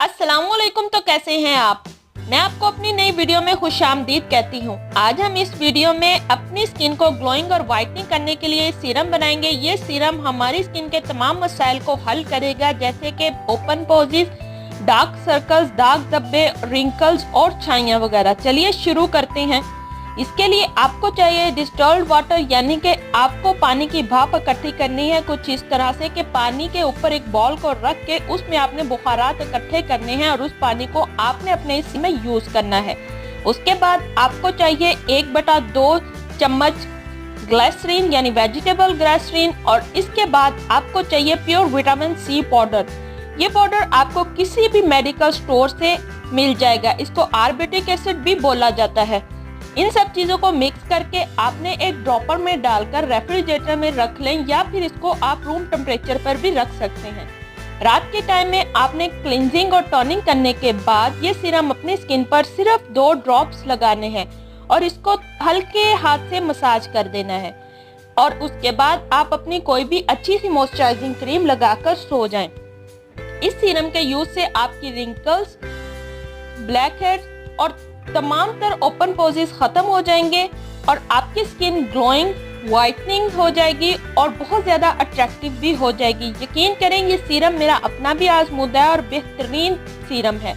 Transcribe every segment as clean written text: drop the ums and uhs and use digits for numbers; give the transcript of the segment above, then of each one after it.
अस्सलामुअलैकुम। तो कैसे हैं आप? मैं आपको अपनी नई वीडियो में खुशामदीद कहती हूँ। आज हम इस वीडियो में अपनी स्किन को ग्लोइंग और वाइटनिंग करने के लिए सीरम बनाएंगे। ये सीरम हमारी स्किन के तमाम मसाइल को हल करेगा, जैसे कि ओपन पोजेस, डार्क सर्कल्स, दाग धब्बे, रिंकल्स और छाइयाँ वगैरह। चलिए शुरू करते हैं। इसके लिए आपको चाहिए डिस्टॉल्ड वाटर, यानी कि आपको पानी की भाप इकट्ठी करनी है कुछ इस तरह से कि पानी के ऊपर एक बॉल को रख के उसमें आपने बुखारात इकट्ठे करने हैं और उस पानी को आपने अपने हिस्से में यूज करना है। उसके बाद आपको चाहिए 1/2 चम्मच ग्लिसरीन यानी वेजिटेबल ग्लिसरीन, और इसके बाद आपको चाहिए प्योर विटामिन सी पाउडर। ये पाउडर आपको किसी भी मेडिकल स्टोर से मिल जाएगा। इसको आर्बिटिक एसिड भी बोला जाता है। इन सब चीजों को मिक्स करके आपने एक ड्रॉपर में डालकर रेफ्रिजरेटर में रख लें, या फिर इसको आप रूम टेम्परेचर पर भी रख सकते हैं। रात के टाइम में आपने क्लींजिंग और टोनिंग करने के बाद ये सीरम अपनी स्किन पर सिर्फ 2 ड्रॉप्स लगाने हैं और इसको हल्के हाथ से मसाज कर देना है। और उसके बाद आप अपनी कोई भी अच्छी सी मॉइस्चराइजिंग क्रीम लगाकर सो जाएं। इस सीरम के यूज से आपकी रिंकल्स, ब्लैक हेड्स और तमाम तर ओपन पोजेस खत्म हो जाएंगे और आपकी स्किन ग्लोइंग, वाइटनिंग हो जाएगी और बहुत ज्यादा अट्रैक्टिव भी हो जाएगी। यकीन करें, ये सीरम मेरा अपना भी आजमूदा है और बेहतरीन सीरम है,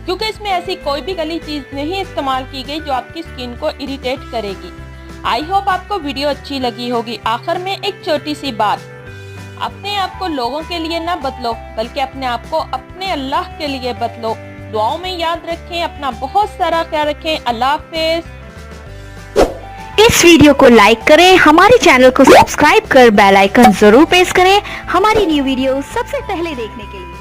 क्योंकि इसमें ऐसी कोई भी गली चीज नहीं इस्तेमाल की गई जो आपकी स्किन को इरिटेट करेगी। आई होप आपको वीडियो अच्छी लगी होगी। आखिर में एक छोटी सी बात, अपने आप को लोगों के लिए ना बदलो, बल्कि अपने आप को अपने अल्लाह के लिए बदलो। दुआओं में याद रखें, अपना बहुत सारा ख्याल रखें। अल्लाह हाफिज। इस वीडियो को लाइक करें, हमारे चैनल को सब्सक्राइब कर बेल आइकन जरूर प्रेस करें हमारी न्यू वीडियो सबसे पहले देखने के लिए।